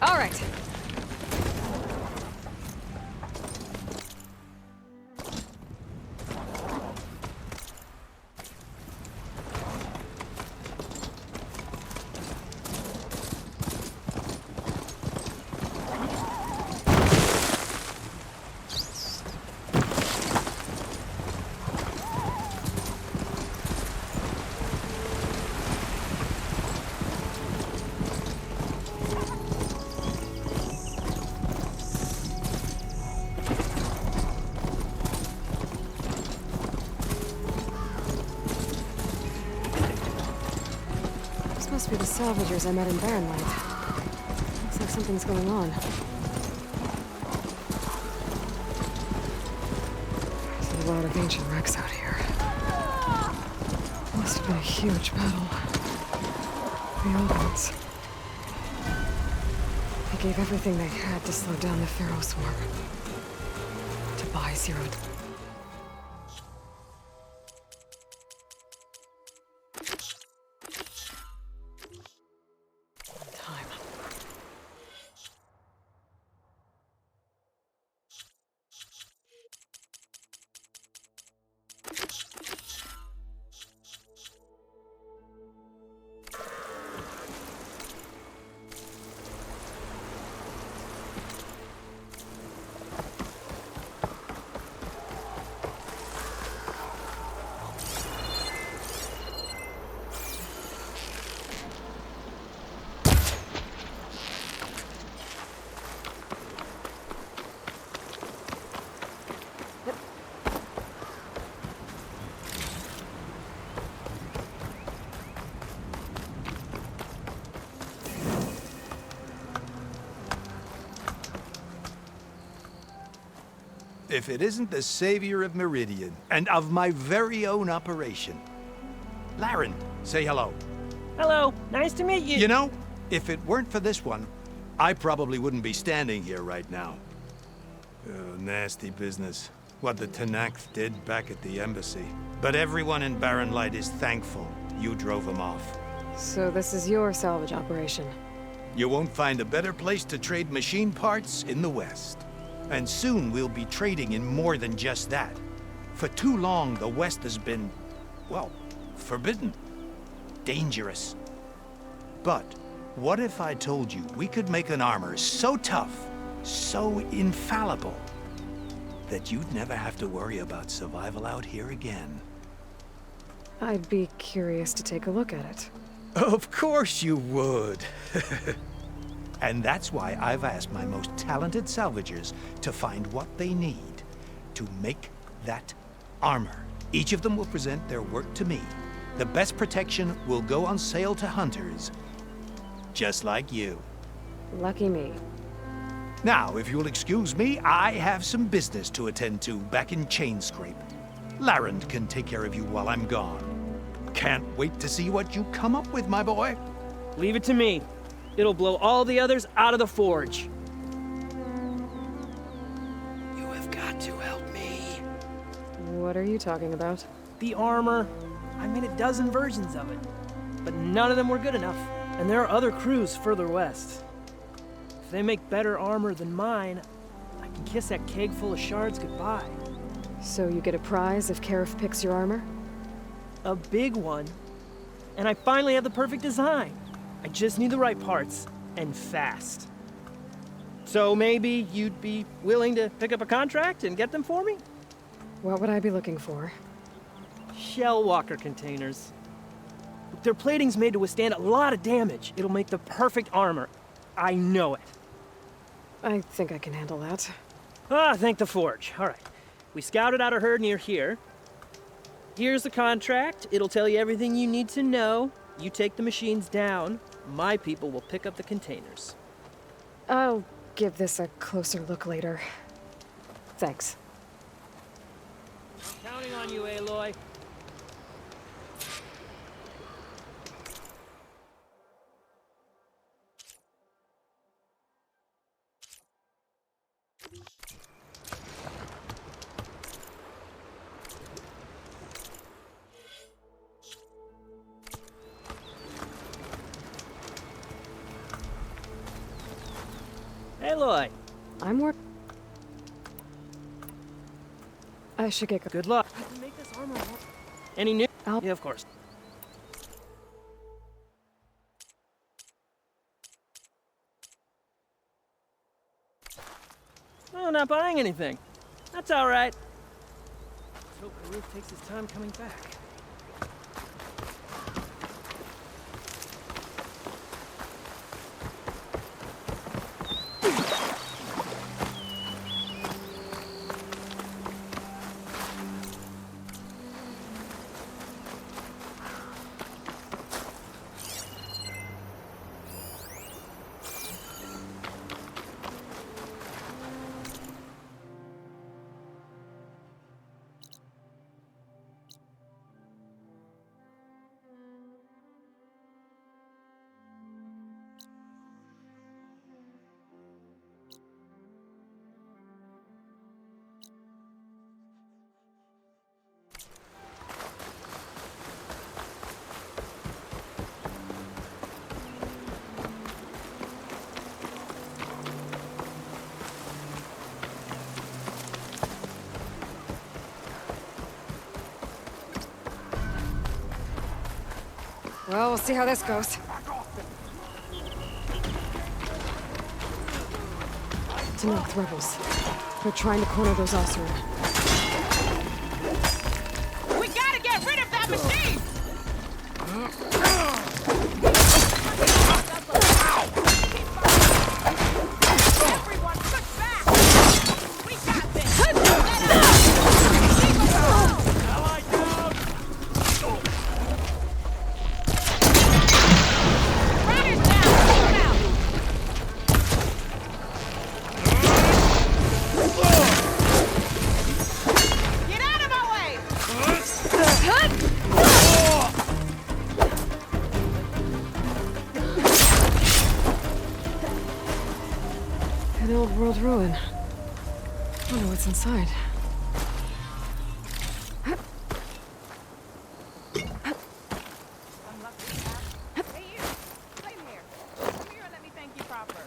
S1: All right. Must be the salvagers I met in Barren Light. Looks like something's going on. There's a lot of ancient wrecks out here. Must have been a huge battle. The old ones. They gave everything they had to slow down the Pharaoh swarm. To buy Zero.
S6: If it isn't the savior of Meridian, and of my very own operation. Laren, say hello.
S19: Hello, nice to meet you.
S6: You know, if it weren't for this one, I probably wouldn't be standing here right now. Oh, nasty business. What the Tenakth did back at the embassy. But everyone in Barren Light is thankful you drove them off.
S1: So this is your salvage operation?
S6: You won't find a better place to trade machine parts in the West. And soon we'll be trading in more than just that. For too long, the West has been, well, forbidden. Dangerous. But what if I told you we could make an armor so tough, so infallible, that you'd never have to worry about survival out here again?
S1: I'd be curious to take a look at it.
S6: Of course you would. And that's why I've asked my most talented salvagers to find what they need to make that armor. Each of them will present their work to me. The best protection will go on sale to hunters, just like you.
S1: Lucky me.
S6: Now, if you'll excuse me, I have some business to attend to back in Chainscrape. Larend can take care of you while I'm gone. Can't wait to see what you come up with, my boy.
S19: Leave it to me. It'll blow all the others out of the forge.
S5: You have got to help me.
S1: What are you talking about?
S19: The armor. I made a dozen versions of it, but none of them were good enough. And there are other crews further west. If they make better armor than mine, I can kiss that keg full of shards goodbye.
S1: So you get a prize if Karif picks your armor?
S19: A big one. And I finally have the perfect design. I just need the right parts, and fast. So maybe you'd be willing to pick up a contract and get them for me?
S1: What would I be looking for?
S19: Shell walker containers. Their plating's made to withstand a lot of damage. It'll make the perfect armor. I know it.
S1: I think I can handle that.
S19: Ah, thank the forge. All right. We scouted out a herd near here. Here's the contract. It'll tell you everything you need to know. You take the machines down. My people will pick up the containers.
S1: I'll give this a closer look later. Thanks.
S19: Counting on you, Aloy. Aloy.
S1: I'm work. I should get
S19: good luck. I can make this armor. Any new? Yeah, of course. Oh, not buying anything. That's all right. Let's hope Karif takes his time coming back.
S1: Well, we'll see how this goes. Tanakh rebels. They're trying to corner those Osir.
S9: We gotta get rid of that machine! Everyone, push back! We got this!
S1: An old world ruin. Wonder what's inside.
S9: Hey, you! Come here. Come here and let me thank you proper.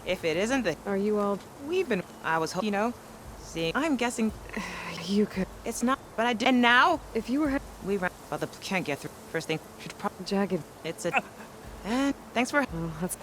S20: If it isn't the...
S1: Are you all...
S20: We've been... I was, you know, seeing... I'm guessing...
S1: You could...
S20: It's not... But I did... And now?
S1: If you were...
S20: We ran... But the... Can't get through. First thing... Should probably...
S1: Jagged.
S20: It's a... And... Thanks for...
S1: Oh, that's...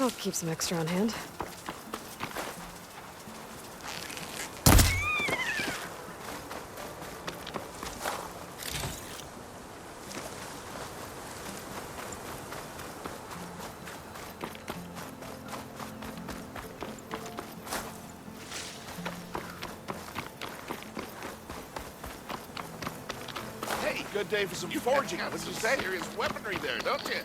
S1: I'll keep some extra on hand.
S11: Hey, good day for some forging. What you say? Serious weaponry there, don't you?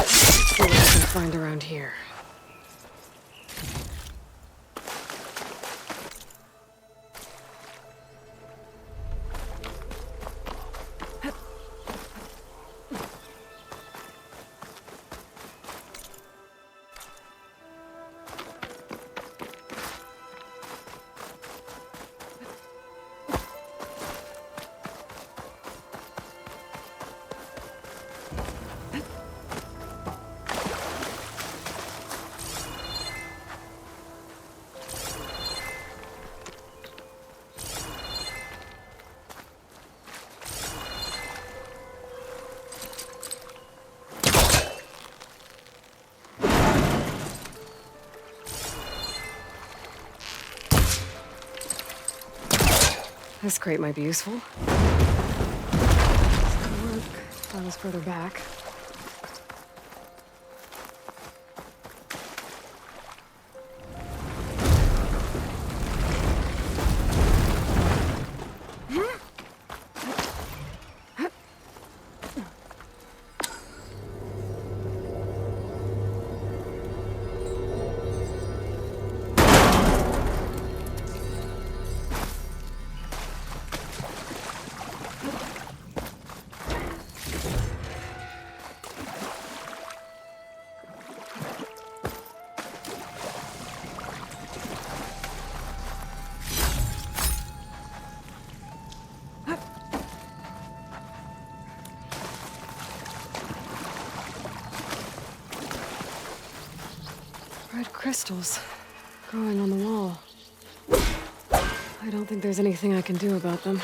S11: See what I can find around here.
S1: This crate might be useful. This could work if I was further back. Red crystals growing on the wall. I don't think there's anything I can do about them.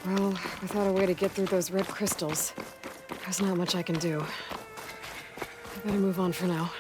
S1: Well, without a way to get through those red crystals, there's not much I can do. I better move on for now.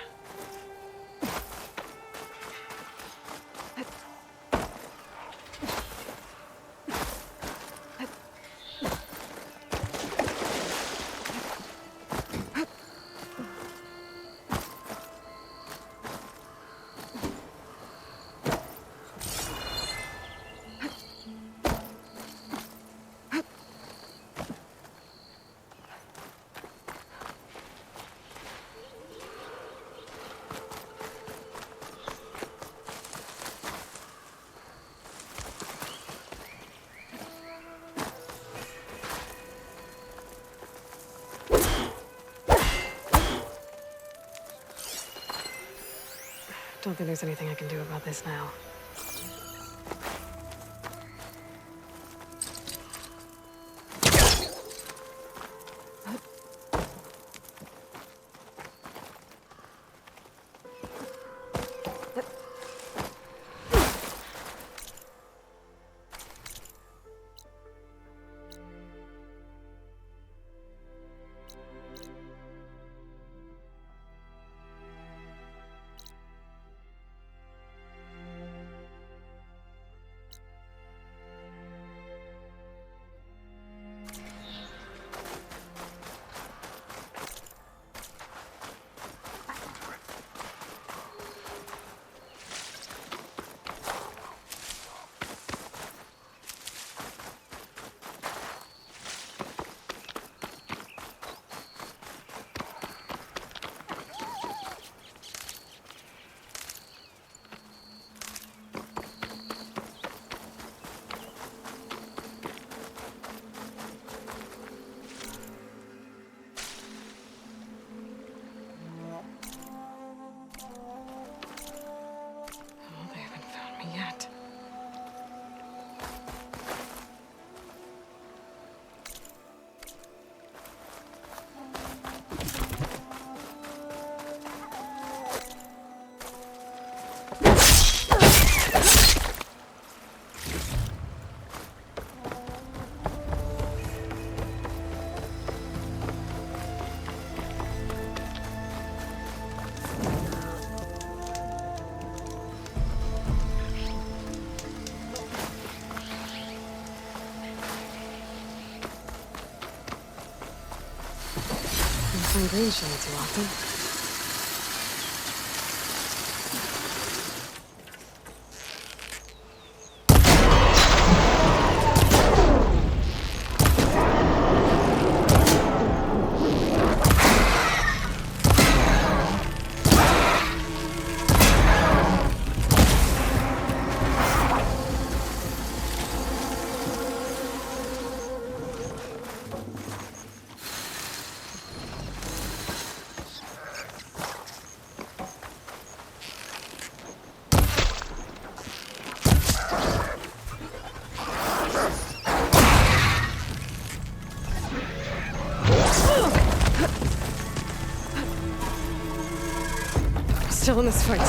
S1: Don't think there's anything I can do about this now. Yet. Don't find green shade too often. Still in this fight.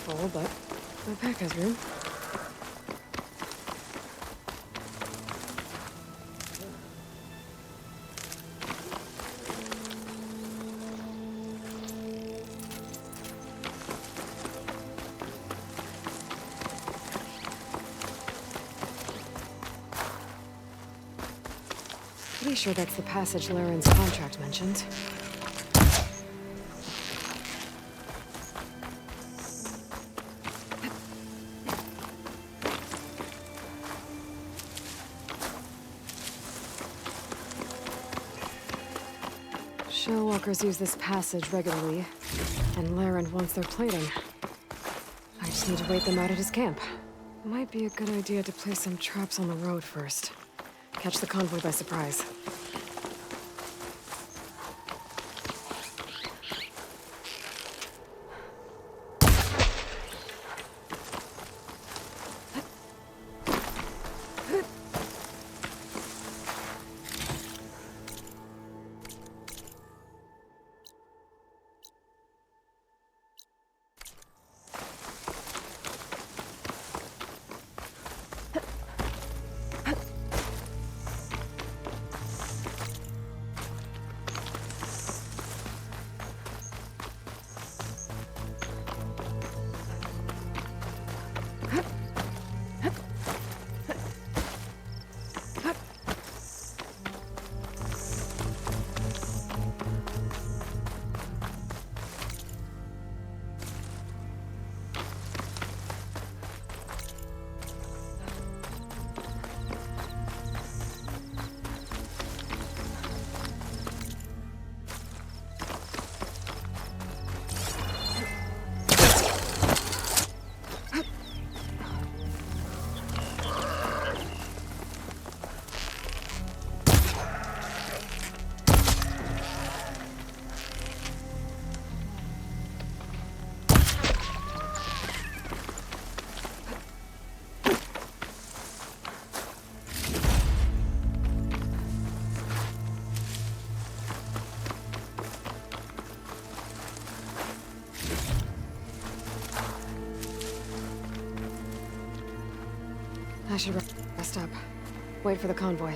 S1: full, but my pack has room. Pretty sure that's the passage Laren's contract mentioned. Shellwalkers use this passage regularly, and Laren wants their plating. I just need to wait them out at his camp. Might be a good idea to place some traps on the road first. Catch the convoy by surprise. I should rest up. Wait for the convoy.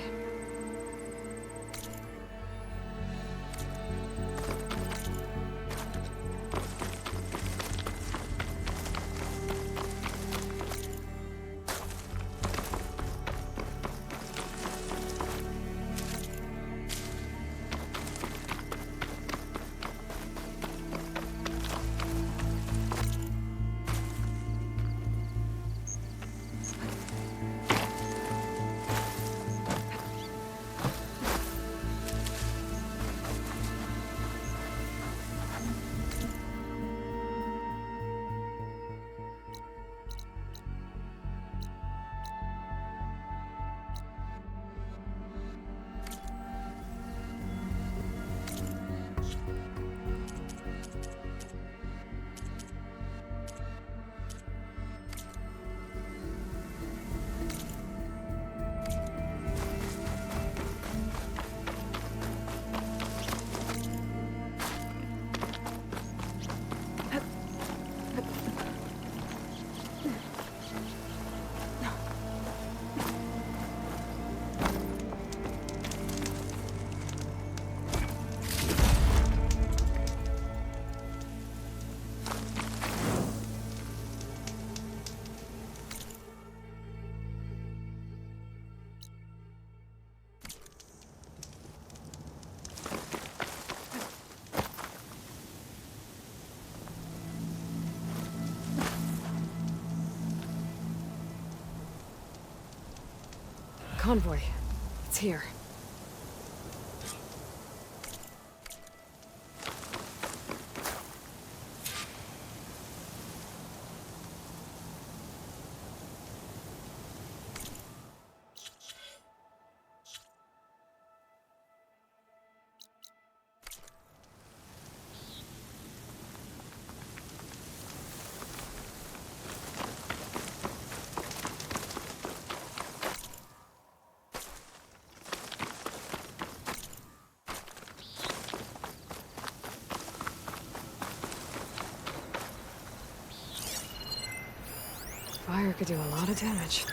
S1: Convoy. It's here. could do a lot of damage.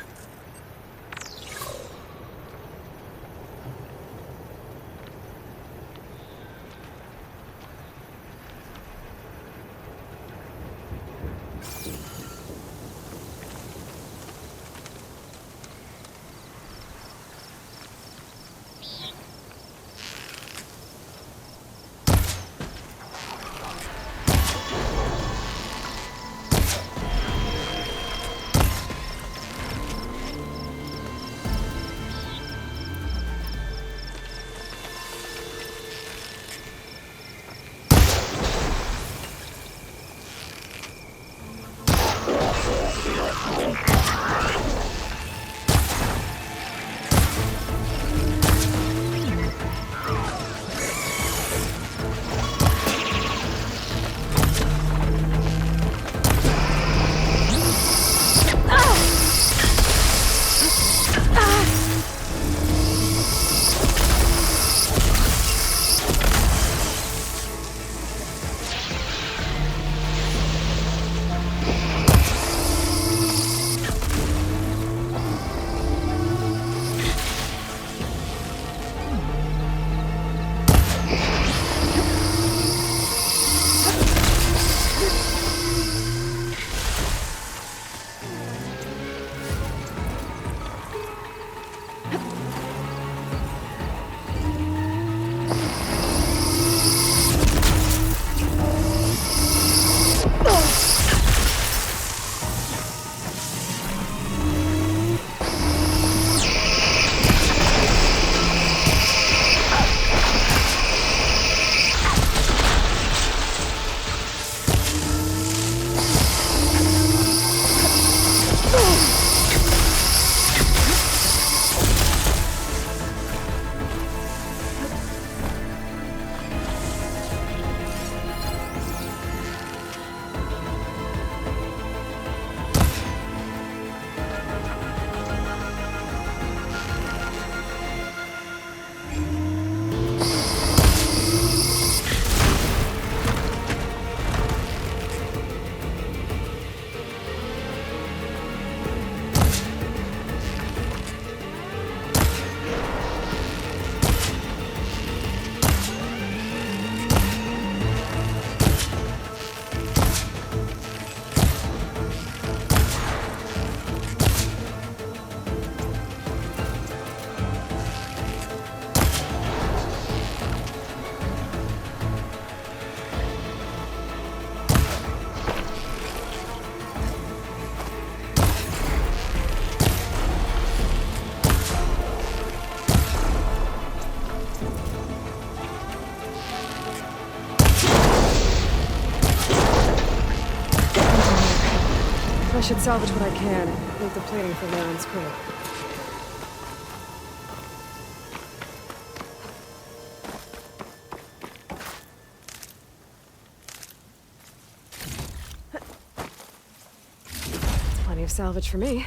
S1: I should salvage what I can, leave the plating for Lauren's crew. Plenty of salvage for me.